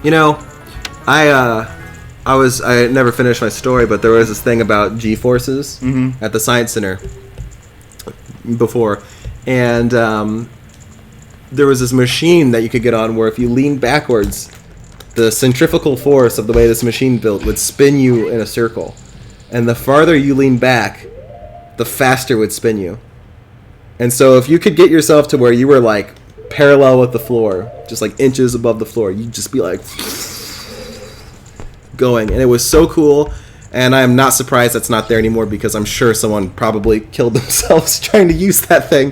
You know, I never finished my story, but there was this thing about G-forces at the Science Center before, and there was this machine that you could get on where if you leaned backwards, the centrifugal force of the way this machine built would spin you in a circle, and the farther you lean back, the faster it would spin you. And so if you could get yourself to where you were like parallel with the floor, just like inches above the floor, you'd just be like going, and it was so cool. And I am not surprised that's not there anymore, because I'm sure someone probably killed themselves trying to use that thing.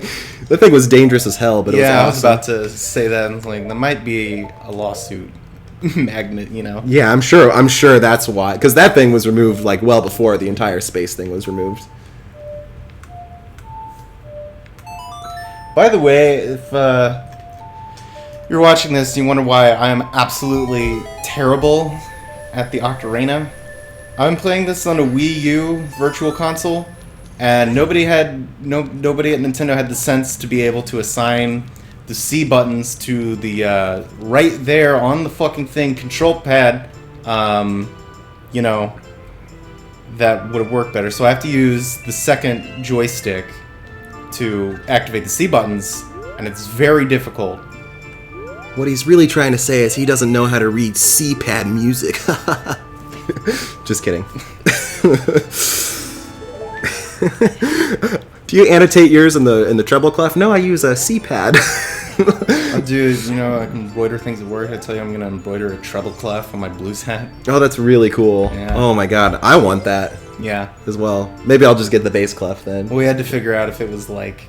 The thing was dangerous as hell, but it was awesome. I was about to say that, and like, there might be a lawsuit magnet, you know. Yeah, I'm sure that's why, because that thing was removed like well before the entire space thing was removed. By the way, if you're watching this and you wonder why I am absolutely terrible at the Octarina, I'm playing this on a Wii U Virtual Console, and nobody at Nintendo had the sense to be able to assign the C buttons to the right there on the fucking thing control pad. You know, that would have worked better. So I have to use the second joystick to activate the C buttons, and it's very difficult. What he's really trying to say is he doesn't know how to read C-pad music. Just kidding. Do you annotate yours in the treble clef? No, I use a C-pad. Dude, you know, I can embroider things at work. I tell you, I'm gonna embroider a treble clef on my blues hat. Oh, that's really cool. Yeah. Oh my god, I want that. Yeah. As well. Maybe I'll just get the bass clef then. We had to figure out if it was like,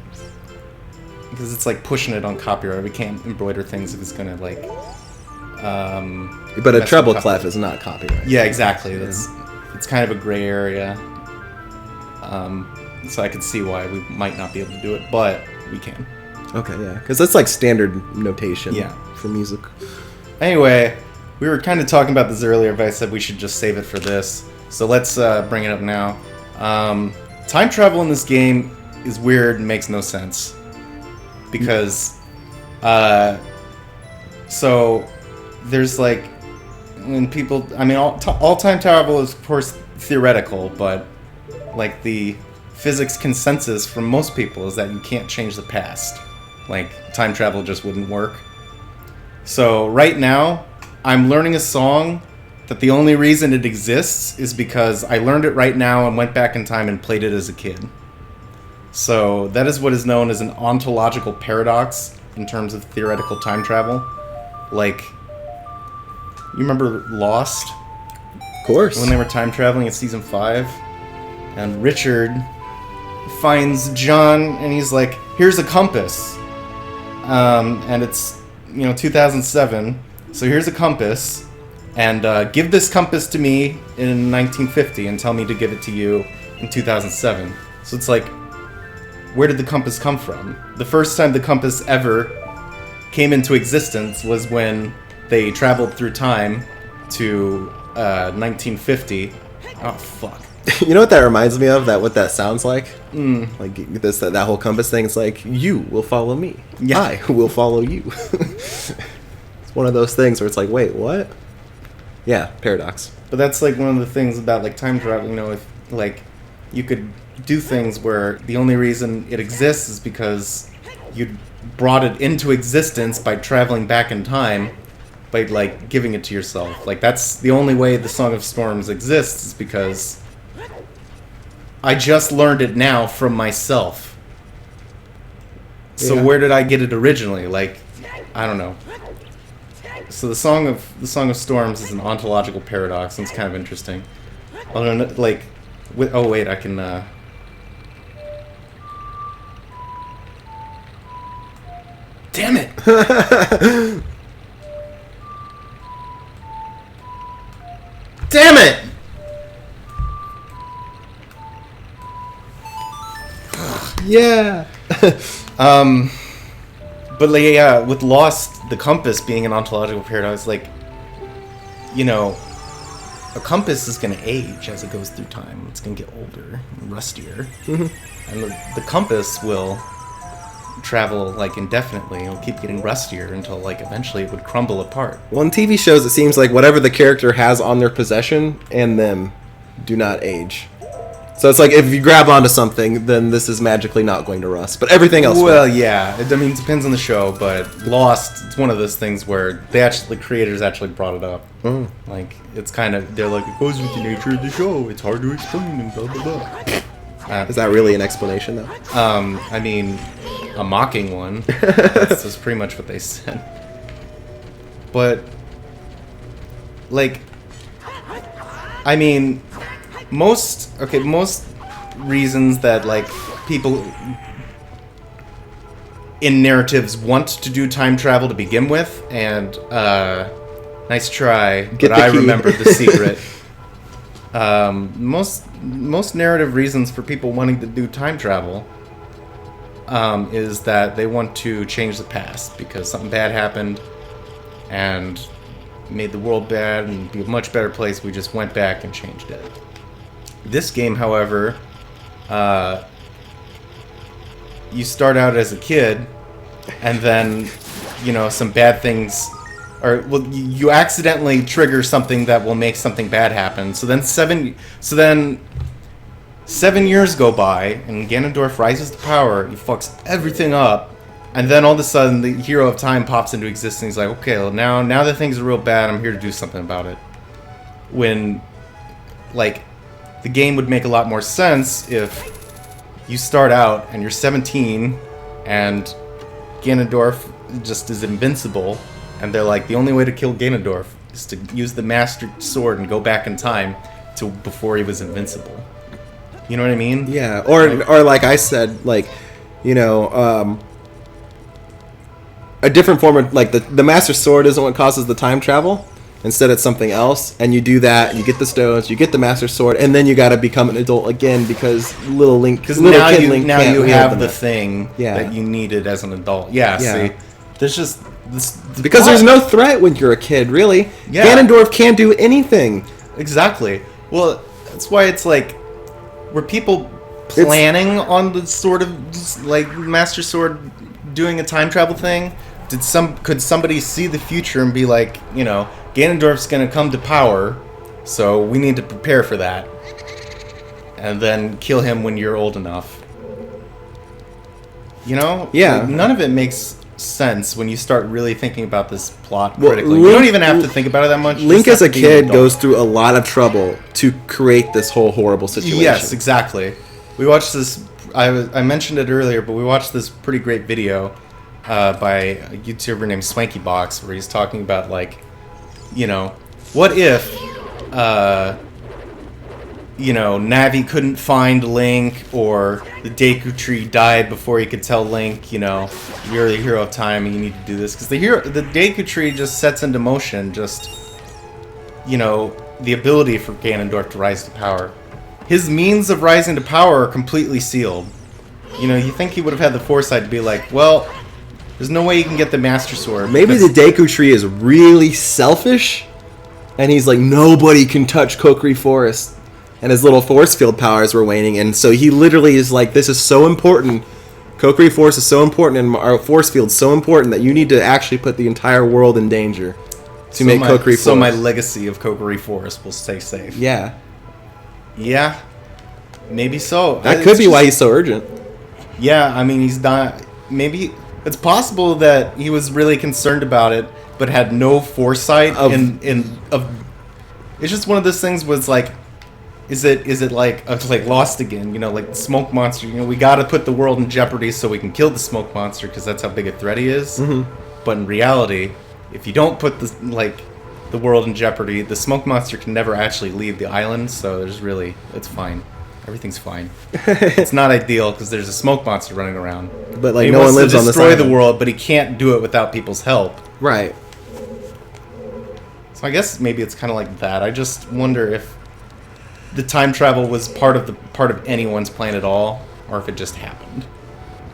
because it's like pushing it on copyright. We can't embroider things if it's gonna like. But a treble clef is not copyright. Yeah, exactly. It's kind of a gray area. So I could see why we might not be able to do it, but we can. Okay, yeah, because that's like standard notation. Yeah. For music. Anyway, we were kind of talking about this earlier, but I said we should just save it for this. So let's bring it up now. Time travel in this game is weird and makes no sense. Because, so there's like, when people, I mean, all time travel is of course theoretical, but like the physics consensus from most people is that you can't change the past. Like, time travel just wouldn't work. So right now, I'm learning a song that the only reason it exists is because I learned it right now and went back in time and played it as a kid. So that is what is known as an ontological paradox in terms of theoretical time travel. Like, you remember Lost? Of course. When they were time traveling in season 5, and Richard finds John and he's like, here's a compass. And it's, 2007. So here's a compass. And give this compass to me in 1950 and tell me to give it to you in 2007. So it's like, where did the compass come from? The first time the compass ever came into existence was when they traveled through time to 1950. Oh, fuck. You know what that reminds me of? What that sounds like? Like that whole compass thing. It's like, you will follow me. Yeah. I will follow you. It's one of those things where it's like, wait, what? Yeah, paradox. But that's like one of the things about like time travel. If like you could do things where the only reason it exists is because you brought it into existence by traveling back in time, by like giving it to yourself. Like, that's the only way the Song of Storms exists, is because I just learned it now from myself. So Yeah. where did I get it originally? Like, I don't know. So the Song of Storms is an ontological paradox, and it's kind of interesting. Like, oh wait, I can. Damn it! Damn it! Yeah. But like, yeah, with Lost, the compass being an ontological paradox, like, a compass is going to age as it goes through time. It's going to get older and rustier. Mm-hmm. And the compass will travel like indefinitely. It would keep getting rustier until like eventually it would crumble apart. Well, in TV shows, it seems like whatever the character has on their possession and them do not age. So it's like if you grab onto something, then this is magically not going to rust. But everything else Well, will. yeah. I mean, it depends on the show, but Lost, it's one of those things where the creators actually brought it up. Mm. Like, it's kind of, they're like, it goes with the nature of the show. It's hard to explain and blah, blah, blah. Is that really an explanation, though? I mean, a mocking one. That's pretty much what they said. But, like, I mean, most reasons that, like, people in narratives want to do time travel to begin with, and, nice try, but I remember the secret. Most narrative reasons for people wanting to do time travel is that they want to change the past because something bad happened and made the world bad and be a much better place. We just went back and changed it. This game, however, you start out as a kid and then, you know, some bad things, or well, you accidentally trigger something that will make something bad happen. So then 7 years go by, and Ganondorf rises to power. He fucks everything up, and then all of a sudden, the hero of time pops into existence. He's like, okay, well, now that things are real bad, I'm here to do something about it. When, like, the game would make a lot more sense if you start out and you're 17, and Ganondorf just is invincible. And they're like, the only way to kill Ganondorf is to use the Master Sword and go back in time to before he was invincible. You know what I mean? Yeah, or like I said, like, you know, a different form of, like, the Master Sword isn't what causes the time travel. Instead, it's something else, and you do that, you get the stones, you get the Master Sword, and then you got to become an adult again because little Link, because now you have the it. thing that you needed as an adult. Yeah. See, there's just this because there's no threat when you're a kid, really. Yeah. Ganondorf can't do anything. Exactly. Well, that's why it's like, were people planning on the sort of like Master Sword doing a time travel thing? Could somebody see the future and be like, you know, Ganondorf's gonna come to power, so we need to prepare for that, and then kill him when you're old enough? You know? Yeah. Like, none of it makes sense when you start really thinking about this plot critically. You don't even have to think about it that much. Link as a kid goes through a lot of trouble to create this whole horrible situation. Yes, exactly. We watched this, I mentioned it earlier, but we watched this pretty great video by a YouTuber named SwankyBox, where he's talking about, like, you know, what if, you know, Navi couldn't find Link, or the Deku Tree died before he could tell Link, you know, you're the hero of time and you need to do this. Because the Deku Tree just sets into motion just, you know, the ability for Ganondorf to rise to power. His means of rising to power are completely sealed. You know, you think he would have had the foresight to be like, well, there's no way you can get the Master Sword. Maybe the Deku Tree is really selfish, and he's like, nobody can touch Kokiri Forest. And his little force field powers were waning, and so he literally is like, this is so important. Kokiri Forest is so important, and our force field is so important that you need to actually put the entire world in danger to make Kokiri Forest. So my legacy of Kokiri Forest will stay safe. Yeah. Yeah. Maybe so. That could be why he's so urgent. Yeah, I mean, he's not... Maybe... It's possible that he was really concerned about it, but had no foresight It's just one of those things was like... Is it like Lost again? You know, like the smoke monster. You know, we got to put the world in jeopardy so we can kill the smoke monster because that's how big a threat he is. Mm-hmm. But in reality, if you don't put the world in jeopardy, the smoke monster can never actually leave the island. So it's fine. Everything's fine. It's not ideal because there's a smoke monster running around. But like no one lives on this island. He wants to destroy the world, but he can't do it without people's help. Right. So I guess maybe it's kind of like that. I just wonder if the time travel was part of anyone's plan at all, or if it just happened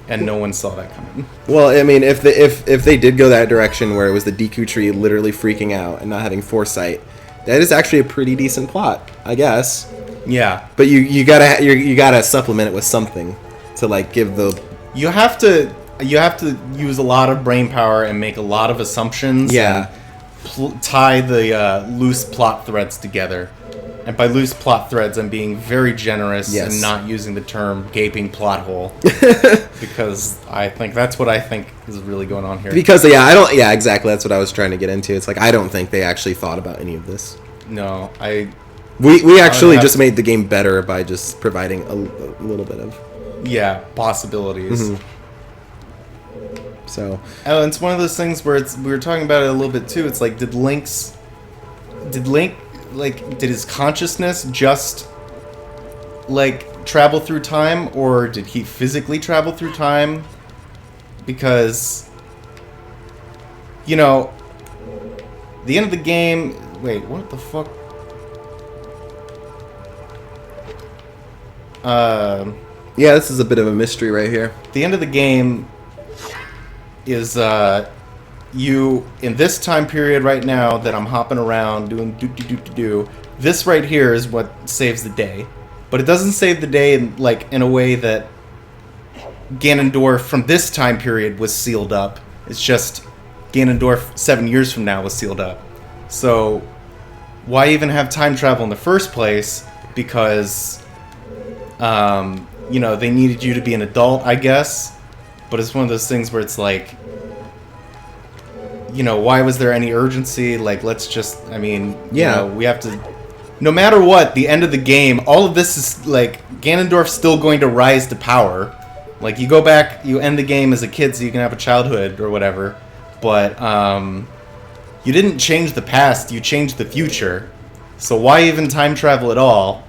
and no one saw that coming. Well, I mean, if they did go that direction where it was the Deku Tree literally freaking out and not having foresight, that is actually a pretty decent plot, I guess. Yeah, but you gotta supplement it with something to like give the. You have to. you have to use a lot of brain power and make a lot of assumptions. Yeah. And tie the loose plot threads together. And by loose plot threads, I'm being very generous and not using the term gaping plot hole. Because I think that's what I think is really going on here. Because, yeah, exactly. That's what I was trying to get into. It's like, I don't think they actually thought about any of this. No, We actually just made the game better by just providing a little bit of... Yeah, possibilities. Mm-hmm. So... Oh, it's one of those things where we were talking about it a little bit too. It's like, did Link, did his consciousness just, like, travel through time, or did he physically travel through time? Because, you know, the end of the game... Wait, what the fuck? Yeah, this is a bit of a mystery right here. The end of the game is, you, in this time period right now that I'm hopping around doing do, this right here is what saves the day. But it doesn't save the day in a way that Ganondorf from this time period was sealed up. It's just Ganondorf 7 years from now was sealed up. So why even have time travel in the first place? Because, you know, they needed you to be an adult, I guess. But it's one of those things where it's like, you know, why was there any urgency? Like, let's just, I mean, you know, we have to, no matter what, the end of the game, all of this is, like, Ganondorf's still going to rise to power. Like, you go back, you end the game as a kid so you can have a childhood or whatever. But, you didn't change the past, you changed the future. So why even time travel at all?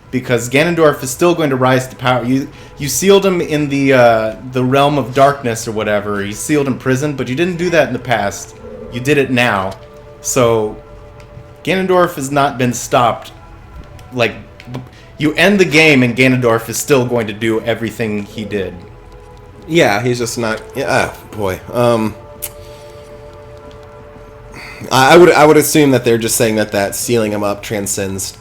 Because Ganondorf is still going to rise to power. You sealed him in the realm of darkness or whatever. You sealed him in prison, but you didn't do that in the past. You did it now. So Ganondorf has not been stopped. Like, you end the game and Ganondorf is still going to do everything he did. Yeah, he's just not... Yeah, boy. I would assume that they're just saying that sealing him up transcends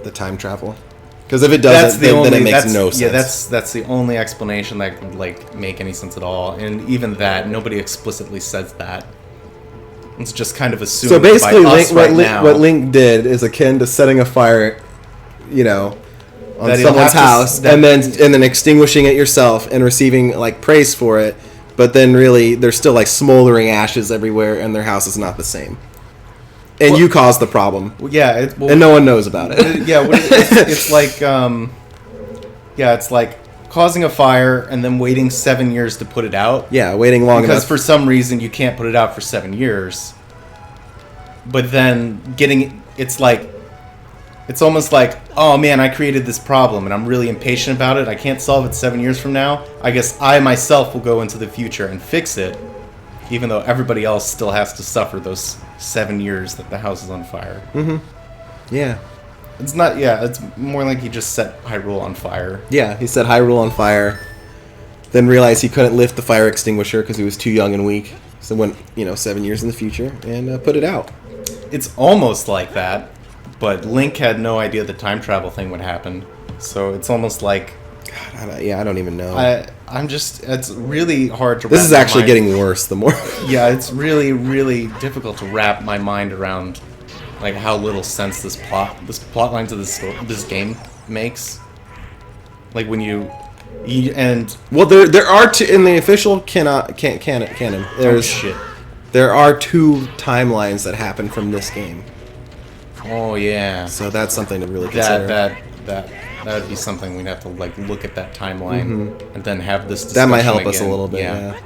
the time travel. Because if it doesn't, then it makes no sense. Yeah, that's the only explanation that could, like, make any sense at all. And even that, nobody explicitly says that. It's just kind of assumed. So basically, what Link did is akin to setting a fire, you know, on someone's house, and then extinguishing it yourself and receiving, like, praise for it. But then really, there's still, like, smoldering ashes everywhere, and their house is not the same. And you caused the problem. Yeah, and no one knows about it. Yeah, it's like, it's like causing a fire and then waiting 7 years to put it out. Yeah, waiting long enough. Because for some reason you can't put it out for 7 years. But then it's almost like, oh man, I created this problem and I'm really impatient about it. I can't solve it 7 years from now. I guess I myself will go into the future and fix it, even though everybody else still has to suffer those 7 years that the house is on fire. Mm-hmm. Yeah. It's not, it's more like he just set Hyrule on fire. Yeah, he set Hyrule on fire, then realized he couldn't lift the fire extinguisher because he was too young and weak. So went, 7 years in the future and put it out. It's almost like that, but Link had no idea the time travel thing would happen. So it's almost like... God, I don't even know. It's really hard to wrap This is actually getting worse the more... Yeah, it's really, really difficult to wrap my mind around, like, how little sense this plot lines of this game makes. Like, when well, there are two in the official canon. There are two timelines that happen from this game. Oh yeah. So that's something to really consider. That would be something we'd have to, like, look at that timeline and then have this discussion that might help us a again. little bit. Yeah.